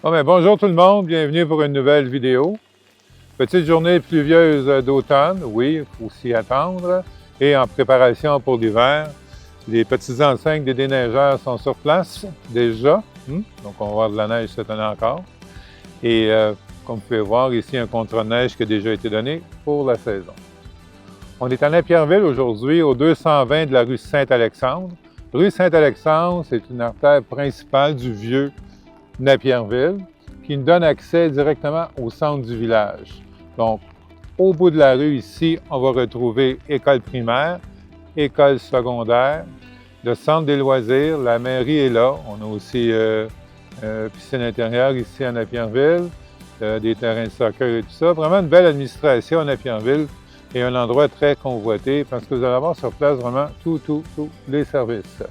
Bonjour tout le monde, bienvenue pour une nouvelle vidéo. Petite journée pluvieuse d'automne, oui, il faut s'y attendre. Et en préparation pour l'hiver, les petites enseignes des déneigeurs sont sur place déjà. Donc on va avoir de la neige cette année encore. Et comme vous pouvez voir ici, un contre-neige qui a déjà été donné pour la saison. On est à Napierville aujourd'hui, au 220 de la rue Saint-Alexandre. Rue Saint-Alexandre, c'est une artère principale du vieux Napierville, qui nous donne accès directement au centre du village. Donc, au bout de la rue ici, on va retrouver école primaire, école secondaire, le centre des loisirs, la mairie est là. On a aussi piscine intérieure ici à Napierville, des terrains de soccer et tout ça. Vraiment une belle administration à Napierville et un endroit très convoité parce que vous allez avoir sur place vraiment tous les services.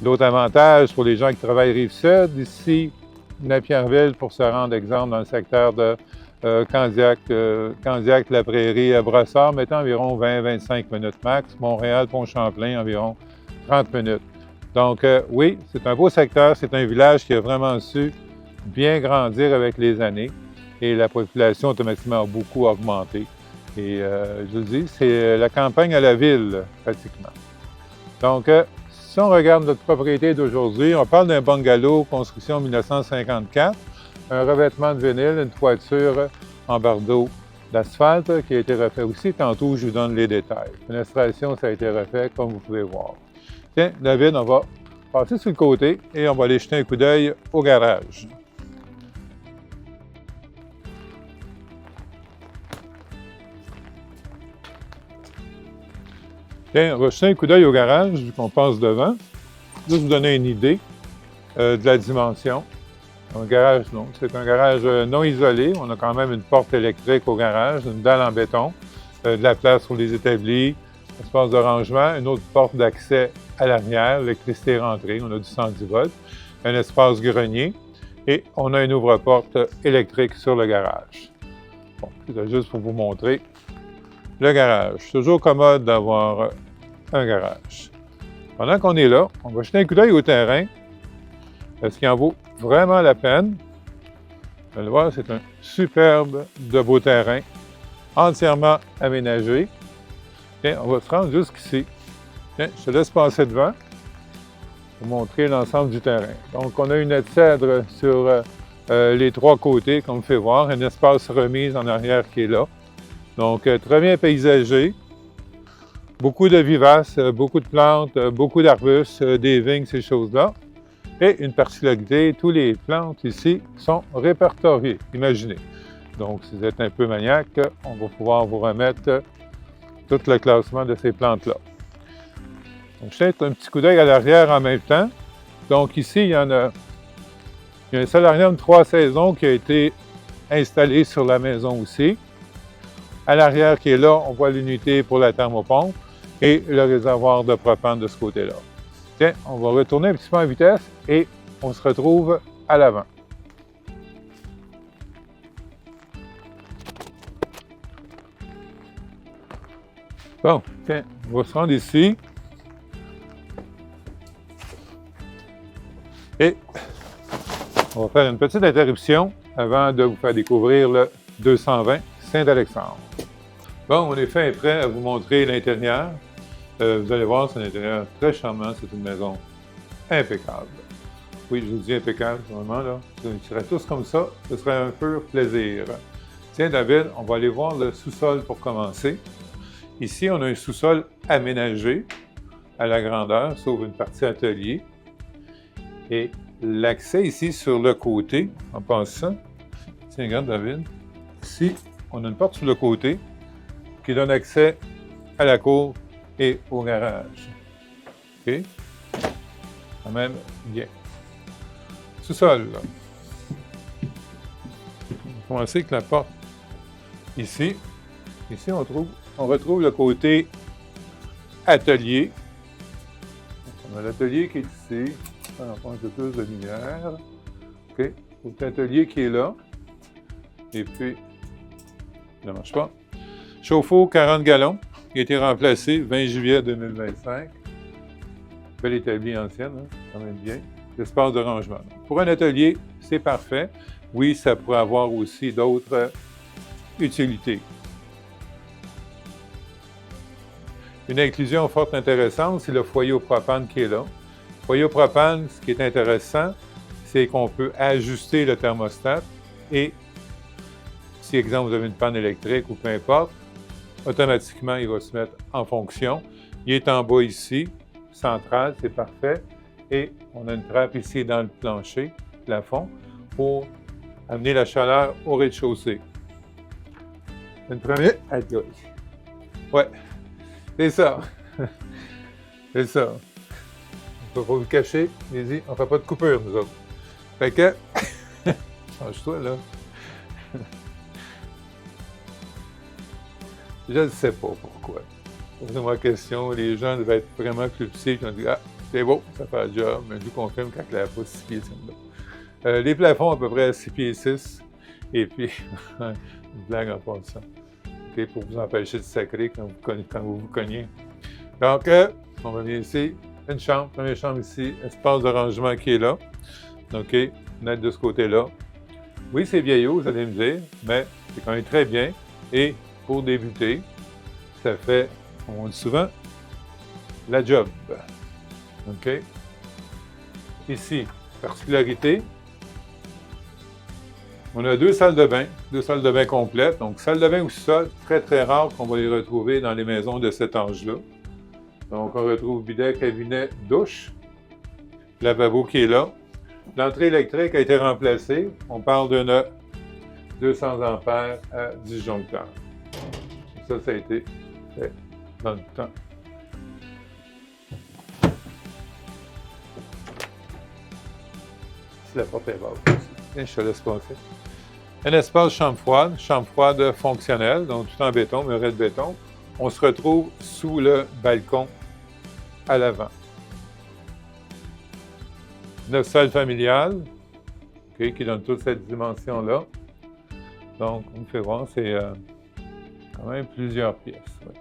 L'autre avantage pour les gens qui travaillent Rive-Sud, ici, Napierville, pour se rendre, exemple, dans le secteur de Candiac, La Prairie, Brossard, mettant environ 20-25 minutes max. Montréal, Pont-Champlain, environ 30 minutes. Donc, oui, c'est un beau secteur, c'est un village qui a vraiment su bien grandir avec les années et la population automatiquement a beaucoup augmenté. Et je vous dis, c'est la campagne à la ville, pratiquement. Donc, si on regarde notre propriété d'aujourd'hui, on parle d'un bungalow construction 1954, un revêtement de vinyle, une toiture en bardeau d'asphalte qui a été refait aussi. Tantôt, je vous donne les détails. Fenestration, ça a été refait, comme vous pouvez voir. Tiens, David, on va passer sur le côté et on va aller jeter un coup d'œil au garage. Tiens, on va jeter un coup d'œil au garage, vu qu'on passe devant. Juste vous donner une idée de la dimension. Un garage, non, c'est un garage non isolé. On a quand même une porte électrique au garage, une dalle en béton, de la place pour les établis, espace de rangement, une autre porte d'accès à l'arrière, l'électricité rentrée, on a du 110 volts, un espace grenier et on a une ouvre-porte électrique sur le garage. Bon, c'est juste pour vous montrer le garage. Toujours commode d'avoir un garage. Pendant qu'on est là, on va jeter un coup d'œil au terrain. Est-ce qu'il en vaut vraiment la peine? Vous allez voir, c'est un superbe de beau terrain, entièrement aménagé. Tiens, on va se rendre jusqu'ici. Tiens, je te laisse passer devant pour montrer l'ensemble du terrain. Donc, on a une haie de cèdre sur les trois côtés, comme vous pouvez voir, un espace remise en arrière qui est là. Donc, très bien paysagé. Beaucoup de vivaces, beaucoup de plantes, beaucoup d'arbustes, des vignes, ces choses-là. Et une particularité, tous les plantes ici sont répertoriées, imaginez. Donc, si vous êtes un peu maniaque, on va pouvoir vous remettre tout le classement de ces plantes-là. Donc, je jette un petit coup d'œil à l'arrière en même temps. Donc, ici, il y a un solarium 3 saisons qui a été installé sur la maison aussi. À l'arrière qui est là, on voit l'unité pour la thermopompe et le réservoir de propane de ce côté-là. Tiens, on va retourner un petit peu en vitesse et on se retrouve à l'avant. Bon, tiens, on va se rendre ici. Et on va faire une petite interruption avant de vous faire découvrir le 220 Saint-Alexandre. Bon, on est fait et prêt à vous montrer l'intérieur. Vous allez voir, c'est un intérieur très charmant. C'est une maison impeccable. Oui, je vous dis impeccable, vraiment, là. Si on serait tous comme ça, ce serait un pur plaisir. Tiens, David, on va aller voir le sous-sol pour commencer. Ici, on a un sous-sol aménagé à la grandeur, sauf une partie atelier. Et l'accès ici sur le côté, en passant, tiens, regarde, David. Ici, on a une porte sur le côté qui donne accès à la cour et au garage. OK? Quand même bien. Sous-sol, là. On va commencer avec la porte ici. Ici, on retrouve le côté atelier. On a l'atelier qui est ici. On prend un peu plus de lumière. OK? Côté atelier qui est là. Et puis, ça ne marche pas. Chauffe-eau 40 gallons, qui a été remplacé 20 juillet 2025. Belle établie ancienne, hein? Quand même bien. l'espace de rangement. Donc, pour un atelier, c'est parfait. Oui, ça pourrait avoir aussi d'autres utilités. Une inclusion fort intéressante, c'est le foyer au propane qui est là. Le foyer au propane, ce qui est intéressant, c'est qu'on peut ajuster le thermostat et si, exemple, vous avez une panne électrique ou peu importe, automatiquement, il va se mettre en fonction. Il est en bas ici, central, c'est parfait. Et on a une trappe ici dans le plancher, plafond, pour amener la chaleur au rez-de-chaussée. Une première... Ouais, c'est ça. C'est ça. Il ne faut pas vous cacher, allez-y, on ne fait pas de coupure, nous autres. Fait que... Change-toi, là. Je ne sais pas pourquoi. Posez-moi la question, les gens devaient être vraiment plus petits, qui ont dit « Ah, c'est beau, ça fait le job, mais je vous confirme qu'elle ne lève pas 6 pieds 5 là. Les plafonds à peu près à 6 pieds 6, et puis, une blague en passant, okay, pour vous empêcher de sacrer quand vous vous cognez. Donc, on revient ici, une chambre, première chambre ici, espace de rangement qui est là, OK, fenêtre de ce côté-là. Oui, c'est vieillot, vous allez me dire, mais c'est quand même très bien, et pour débuter, ça fait, comme on dit souvent, la job. OK? Ici, particularité, on a deux salles de bain complètes. Donc, salle de bain ou sol, très, très rare qu'on va les retrouver dans les maisons de cet âge-là. Donc, on retrouve bidet, cabinet, douche, lavabo qui est là. L'entrée électrique a été remplacée. On parle d'une 200 ampères à disjoncteur. Ça a été fait dans le temps. Si la porte est basse aussi. Et je te laisse passer. Un espace chambre froide fonctionnelle, donc tout en béton, muret de béton. On se retrouve sous le balcon à l'avant. Notre salle familiale, okay, qui donne toute cette dimension-là. Donc, on fait voir, c'est quand même plusieurs pièces. Ouais.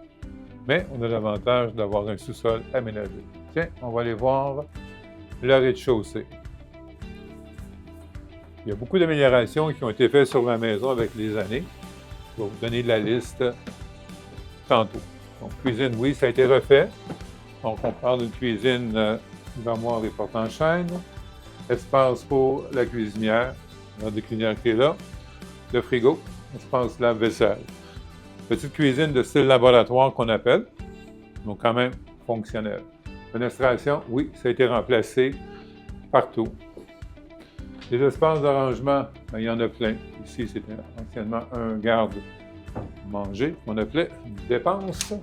Mais on a l'avantage d'avoir un sous-sol aménagé. Tiens, on va aller voir le rez-de-chaussée. Il y a beaucoup d'améliorations qui ont été faites sur la maison avec les années. Je vais vous donner la liste tantôt. Donc, cuisine, oui, ça a été refait. Donc, on parle d'une cuisine d'armoire et porte-en-chaîne. Espace pour la cuisinière, la cuisinière qui est là. Le frigo, espace lave-vaisselle. Petite cuisine de style laboratoire qu'on appelle, donc quand même fonctionnelle. Fenestration, oui, ça a été remplacé partout. Les espaces d'arrangement, il y en a plein. Ici, c'était anciennement un garde-manger qu'on appelait dépense.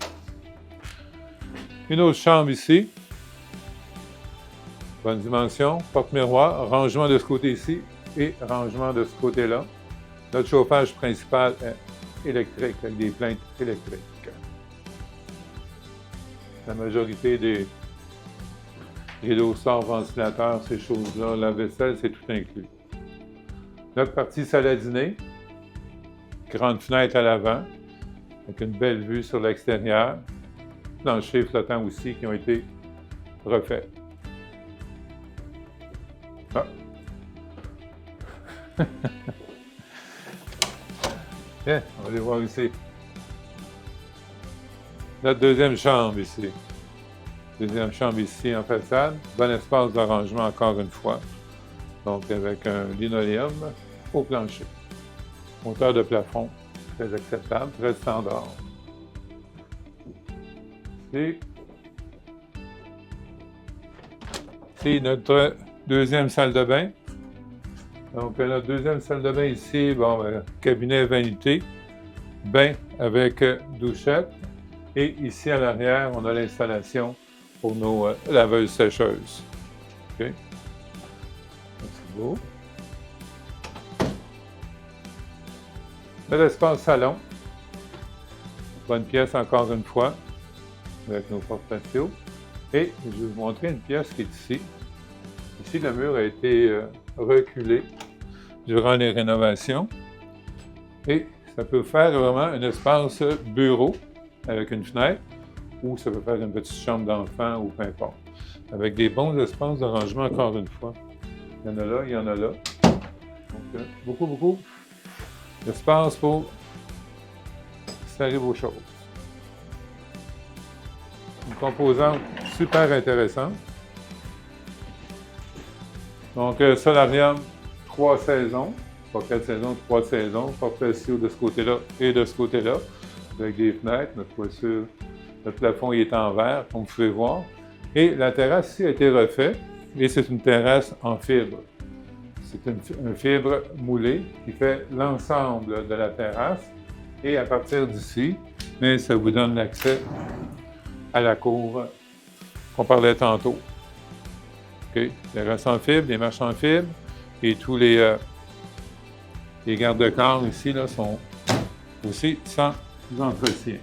Une autre chambre ici. Bonne dimension, porte-miroir, rangement de ce côté ici et rangement de ce côté-là. Notre chauffage principal est électrique, avec des plaintes électriques. La majorité des dossards, ventilateurs, ces choses-là, la vaisselle, c'est tout inclus. Notre partie salle à dîner, grande fenêtre à l'avant, avec une belle vue sur l'extérieur, plancher flottant aussi qui ont été refaits. Ah. Bien, on va aller voir ici. Notre deuxième chambre ici. Deuxième chambre ici en façade. Bon espace d'arrangement encore une fois. Donc avec un linoléum au plancher. Hauteur de plafond, très acceptable, très standard. C'est notre deuxième salle de bain. Donc, notre deuxième salle de bain ici, bon, cabinet vanité, bain avec douchette. Et ici, à l'arrière, on a l'installation pour nos laveuses sécheuses. OK? C'est beau. Notre espace salon. Bonne pièce encore une fois, avec nos portes patio. Et je vais vous montrer une pièce qui est ici. Ici, le mur a été reculé durant les rénovations. Et ça peut faire vraiment un espace bureau avec une fenêtre ou ça peut faire une petite chambre d'enfant ou peu importe. avec des bons espaces de rangement encore une fois. Il y en a là, il y en a là. Donc, beaucoup d'espace pour serrer vos choses. Une composante super intéressante. Donc, solarium, 3 saisons. Pas 4 saisons, 3 saisons. Porte patio de ce côté-là et de ce côté-là. Avec des fenêtres. Notre toiture, notre plafond il est en verre, comme vous pouvez voir. Et la terrasse ici a été refaite. Et c'est une terrasse en fibre. C'est une fibre moulée qui fait l'ensemble de la terrasse. Et à partir d'ici, mais ça vous donne l'accès à la cour qu'on parlait tantôt. Okay. Terrasse en fibre, les marches en fibre et tous les garde-corps ici là, sont aussi sans entretien.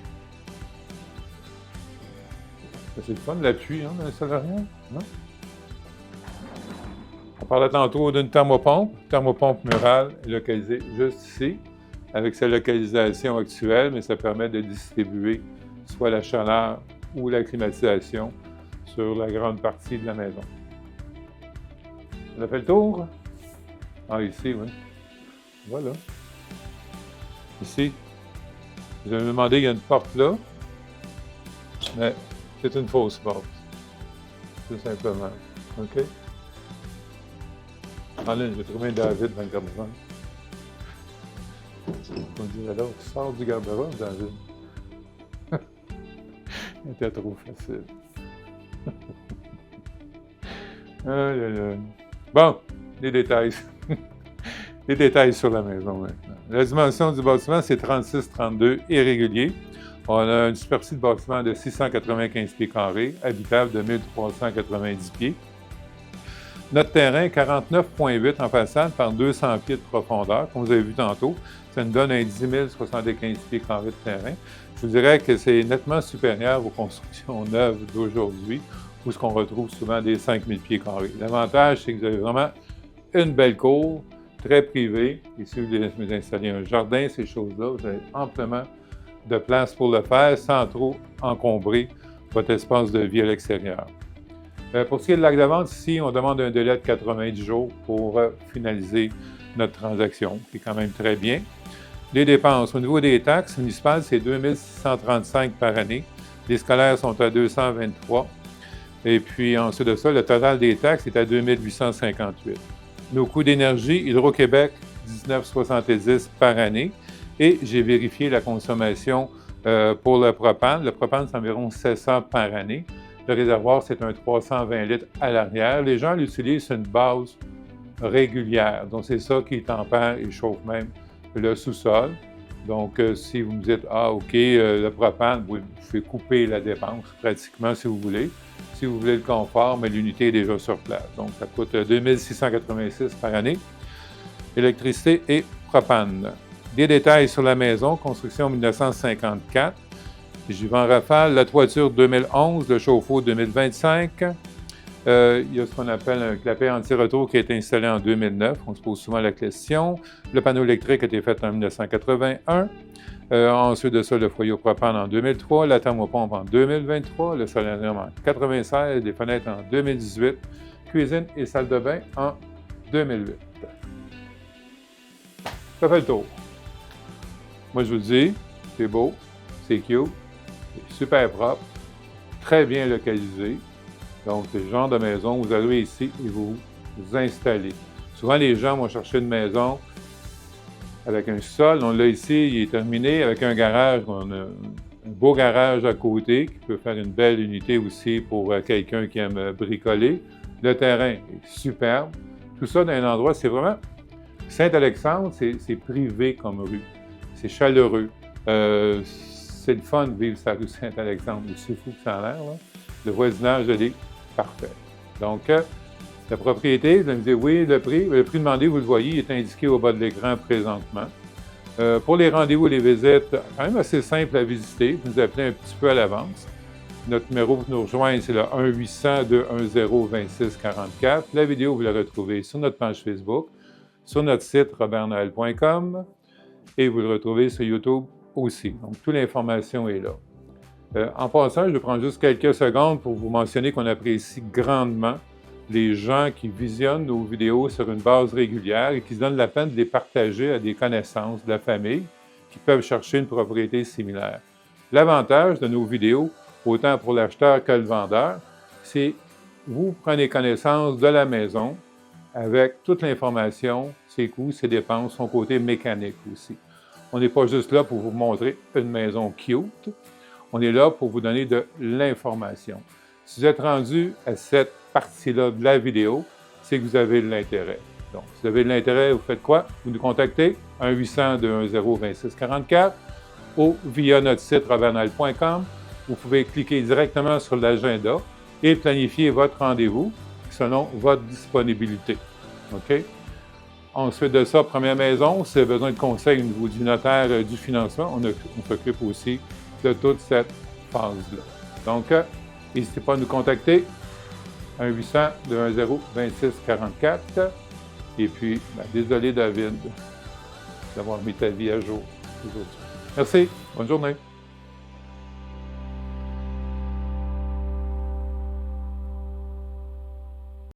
C'est le fun, l'appui dans le solarium, non? On parlait tantôt d'une thermopompe. Thermopompe murale est localisée juste ici, avec sa localisation actuelle, mais ça permet de distribuer soit la chaleur ou la climatisation sur la grande partie de la maison. On a fait le tour? Ah, ici, oui. Voilà. Ici, vous avez demandé, il y a une porte là, mais c'est une fausse porte. Tout simplement. OK? En ligne, j'ai trouvé un David dans le garde-robe. On dit alors, sors du garde-robe, David. Il était trop facile. Bon, les détails. Les détails sur la maison maintenant. La dimension du bâtiment, c'est 36-32 irrégulier. On a une superficie de bâtiment de 695 pieds carrés, habitable de 1390 pieds. Notre terrain, 49,8 en façade par 200 pieds de profondeur, comme vous avez vu tantôt. Ça nous donne un 10 075 pieds carrés de terrain. Je vous dirais que c'est nettement supérieur aux constructions neuves d'aujourd'hui, où ce qu'on retrouve souvent des 5000 pieds carrés. L'avantage, c'est que vous avez vraiment une belle cour, très privée. Ici, vous voulez installer un jardin, ces choses-là. Vous avez amplement de place pour le faire sans trop encombrer votre espace de vie à l'extérieur. Pour ce qui est de l'acte de vente, ici, on demande un délai de 90 jours pour finaliser notre transaction, qui est quand même très bien. Les dépenses, au niveau des taxes municipales, c'est 2 635 par année. Les scolaires sont à 223. Et puis, ensuite de ça, le total des taxes est à 2 858. Nos coûts d'énergie, Hydro-Québec, 19,70 par année. Et j'ai vérifié la consommation pour le propane. Le propane, c'est environ 700 par année. Le réservoir, c'est un 320 litres à l'arrière. Les gens l'utilisent sur une base régulière. Donc, c'est ça qui tempère et chauffe même le sous-sol. Donc, si vous me dites, ah, OK, le propane, vous pouvez couper la dépense pratiquement si vous voulez. Si vous voulez le confort, mais l'unité est déjà sur place. Donc, ça coûte 2 686 par année. Électricité et propane. Des détails sur la maison, construction 1954. J'y vais en rafale. La toiture 2011, le chauffe-eau 2025. Il y a ce qu'on appelle un clapet anti-retour qui a été installé en 2009. On se pose souvent la question. Le panneau électrique a été fait en 1981. Ensuite de ça, le foyer au propane en 2003, la thermopompe en 2023, le solarium en 96, les fenêtres en 2018, cuisine et salle de bain en 2008. Ça fait le tour. Moi, je vous dis, c'est beau, c'est cute, c'est super propre, très bien localisé. Donc, c'est le genre de maison où vous arrivez ici et vous vous installez. Souvent, les gens vont chercher une maison avec un sol. On l'a ici, il est terminé avec un garage. On a un beau garage à côté qui peut faire une belle unité aussi pour quelqu'un qui aime bricoler. Le terrain est superbe. Tout ça dans un endroit, c'est vraiment... Saint-Alexandre, c'est privé comme rue. C'est chaleureux. C'est le fun de vivre sa rue Saint-Alexandre. C'est fou que ça a l'air, là. Le voisinage, il est parfait. Donc, la propriété, vous allez me dire, oui, le prix demandé, vous le voyez, il est indiqué au bas de l'écran présentement. Pour les rendez-vous et les visites, quand même assez simple à visiter. Vous nous appelez un petit peu à l'avance. Notre numéro pour nous rejoindre, c'est le 1-800-210-2644. La vidéo, vous la retrouvez sur notre page Facebook, sur notre site robertnoel.com et vous le retrouvez sur YouTube aussi. Donc, toute l'information est là. En passant, je vais prendre juste quelques secondes pour vous mentionner qu'on apprécie grandement les gens qui visionnent nos vidéos sur une base régulière et qui se donnent la peine de les partager à des connaissances de la famille qui peuvent chercher une propriété similaire. L'avantage de nos vidéos, autant pour l'acheteur que le vendeur, c'est que vous prenez connaissance de la maison avec toute l'information, ses coûts, ses dépenses, son côté mécanique aussi. On n'est pas juste là pour vous montrer une maison cute, on est là pour vous donner de l'information. Si vous êtes rendu à cette partie-là de la vidéo, c'est que vous avez de l'intérêt. Donc, si vous avez de l'intérêt, vous faites quoi? Vous nous contactez 1-800-210-2644 ou via notre site ravernal.com. Vous pouvez cliquer directement sur l'agenda et planifier votre rendez-vous selon votre disponibilité. OK? Ensuite de ça, première maison, si vous avez besoin de conseils au niveau du notaire du financement, on s'occupe aussi de toute cette phase-là. Donc, n'hésitez pas à nous contacter, 1-800-210-2644. Et puis, désolé David d'avoir mis ta vie à jour aujourd'hui. Merci, bonne journée.